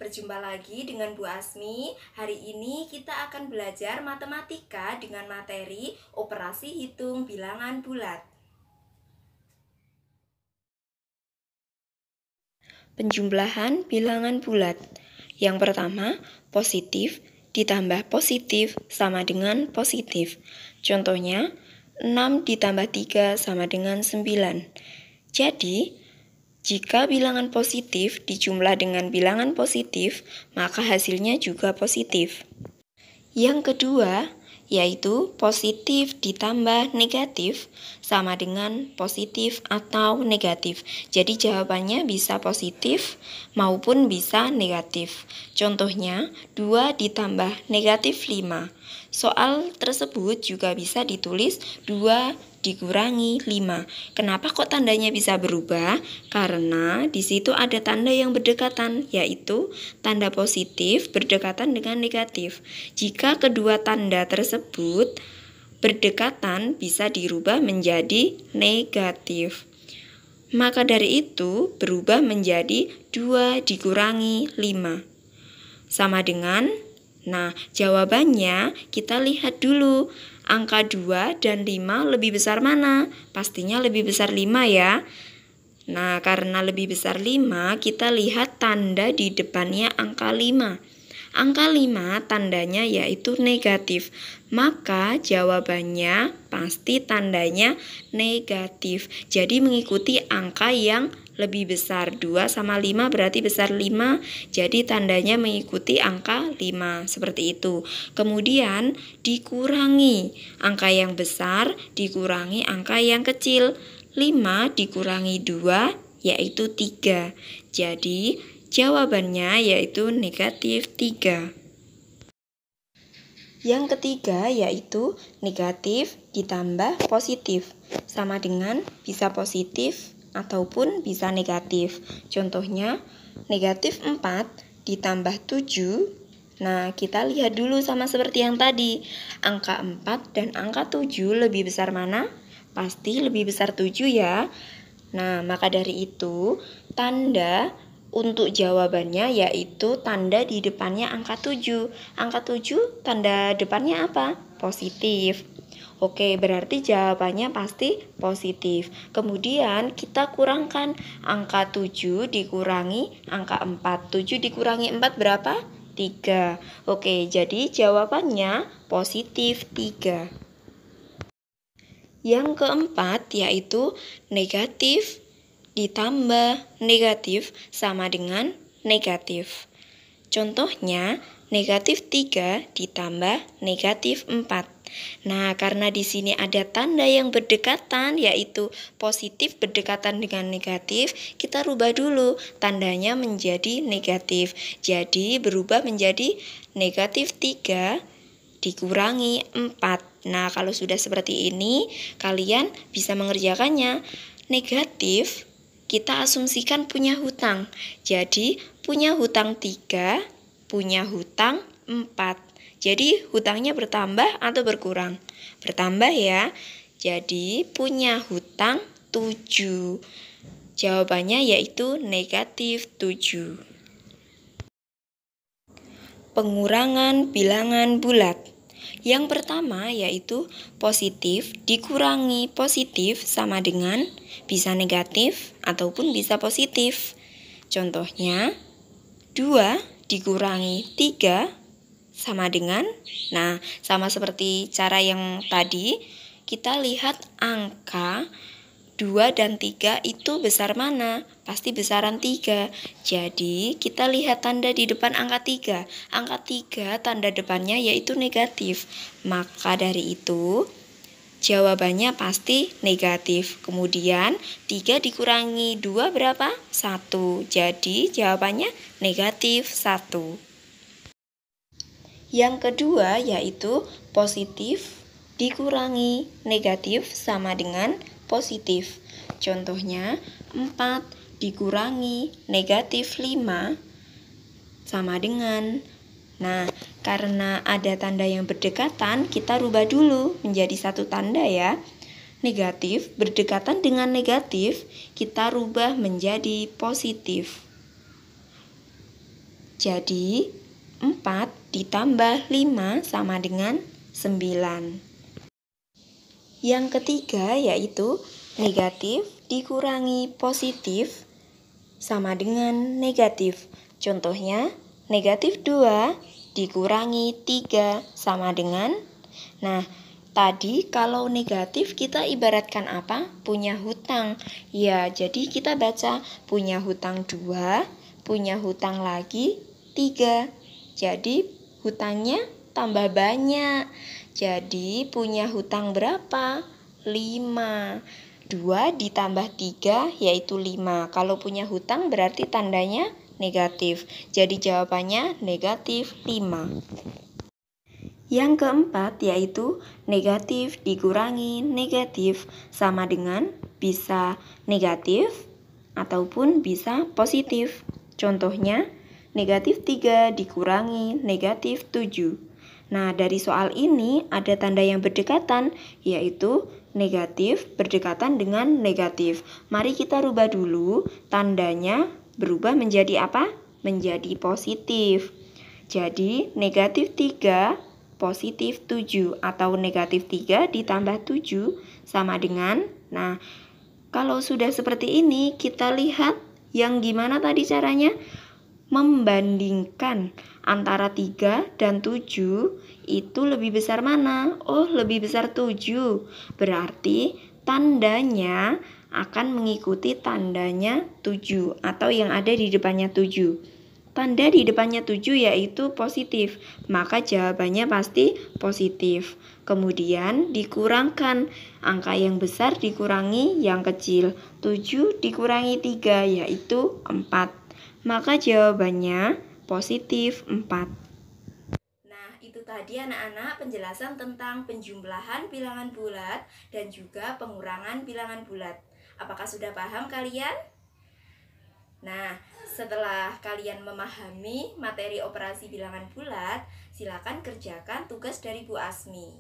Berjumpa lagi dengan Bu Asmi. Hari ini kita akan belajar matematika dengan materi operasi hitung bilangan bulat. Penjumlahan bilangan bulat. Yang pertama, positif ditambah positif sama dengan positif. Contohnya, 6 ditambah 3 sama dengan 9. Jadi, jika bilangan positif dijumlah dengan bilangan positif, maka hasilnya juga positif. Yang kedua, yaitu positif ditambah negatif sama dengan positif atau negatif. Jadi jawabannya bisa positif maupun bisa negatif. Contohnya, 2 ditambah negatif 5. Soal tersebut juga bisa ditulis 2 dikurangi 5. Kenapa kok tandanya bisa berubah? Karena di situ ada tanda yang berdekatan, yaitu tanda positif berdekatan dengan negatif. Jika kedua tanda tersebut berdekatan, bisa dirubah menjadi negatif. Maka dari itu berubah menjadi 2 dikurangi 5. Sama dengan, jawabannya kita lihat dulu. Angka 2 dan 5 lebih besar mana? Pastinya lebih besar 5 ya. Karena lebih besar 5, kita lihat tanda di depannya angka 5. Angka 5 tandanya yaitu negatif. Maka jawabannya pasti tandanya negatif. Jadi mengikuti angka yang lebih besar. 2 sama 5 berarti besar 5. Jadi tandanya mengikuti angka 5. Seperti itu. Kemudian dikurangi angka yang besar dikurangi angka yang kecil. 5 dikurangi 2 yaitu 3. Jadi jawabannya yaitu negatif 3. Yang ketiga yaitu negatif ditambah positif. Sama dengan bisa positif ataupun bisa negatif. Contohnya negatif 4 ditambah 7. Kita lihat dulu sama seperti yang tadi. Angka 4 dan angka 7 lebih besar mana? Pasti lebih besar 7 ya. Maka dari itu tanda untuk jawabannya yaitu tanda di depannya angka 7. Angka 7 tanda depannya apa? Positif. Oke, berarti jawabannya pasti positif. Kemudian kita kurangkan angka 7 dikurangi angka 4. 7 dikurangi 4 berapa? 3. Oke, jadi jawabannya positif 3. Yang keempat yaitu negatif ditambah negatif sama dengan negatif. Contohnya negatif 3 ditambah negatif 4. Karena di sini ada tanda yang berdekatan yaitu positif berdekatan dengan negatif, kita rubah dulu tandanya menjadi negatif. Jadi berubah menjadi negatif 3 dikurangi 4. Kalau sudah seperti ini, kalian bisa mengerjakannya. Negatif kita asumsikan punya hutang. Jadi punya hutang 3, punya hutang 4. Jadi hutangnya bertambah atau berkurang? Bertambah ya. Jadi punya hutang 7. Jawabannya yaitu negatif 7. Pengurangan bilangan bulat. Yang pertama yaitu positif dikurangi positif sama dengan bisa negatif ataupun bisa positif. Contohnya 2 dikurangi 3 sama dengan, sama seperti cara yang tadi, kita lihat angka 2 dan 3 itu besar mana? Pasti besaran 3. Jadi kita lihat tanda di depan angka 3. Angka 3 tanda depannya yaitu negatif. Maka dari itu jawabannya pasti negatif. Kemudian 3 dikurangi 2 berapa? 1. Jadi jawabannya negatif 1. Yang kedua yaitu positif dikurangi negatif sama dengan positif. Contohnya 4 dikurangi negatif 5 sama dengan. Karena ada tanda yang berdekatan, kita rubah dulu menjadi satu tanda ya. Negatif berdekatan dengan negatif, kita rubah menjadi positif. Jadi 4 ditambah 5 sama dengan 9. Yang ketiga yaitu negatif dikurangi positif sama dengan negatif. Contohnya, negatif 2 dikurangi 3 sama dengan. Nah, tadi kalau negatif kita ibaratkan apa? Punya hutang. Ya, jadi kita baca punya hutang 2, punya hutang lagi 3. Jadi hutangnya tambah banyak. Jadi punya hutang berapa? 5. 2 ditambah 3 yaitu 5. Kalau punya hutang berarti tandanya negatif. Jadi jawabannya negatif 5. Yang keempat yaitu negatif dikurangi negatif sama dengan bisa negatif ataupun bisa positif. Contohnya, negatif 3 dikurangi negatif 7. Nah, dari soal ini ada tanda yang berdekatan, yaitu negatif berdekatan dengan negatif. Mari kita rubah dulu, tandanya berubah menjadi apa? Menjadi positif. Jadi, negatif 3 positif 7 atau negatif 3 ditambah 7 sama dengan. Nah, kalau sudah seperti ini, kita lihat yang gimana tadi caranya? Membandingkan antara 3 dan 7 itu lebih besar mana? Oh, lebih besar 7. Berarti tandanya akan mengikuti tandanya 7 atau yang ada di depannya 7. Tanda di depannya 7 yaitu positif, maka jawabannya pasti positif. Kemudian dikurangkan, angka yang besar dikurangi yang kecil. 7 dikurangi 3 yaitu 4. Maka jawabannya positif 4. Nah, itu tadi anak-anak penjelasan tentang penjumlahan bilangan bulat dan juga pengurangan bilangan bulat. Apakah sudah paham kalian? Nah, setelah kalian memahami materi operasi bilangan bulat, silakan kerjakan tugas dari Bu Asmi.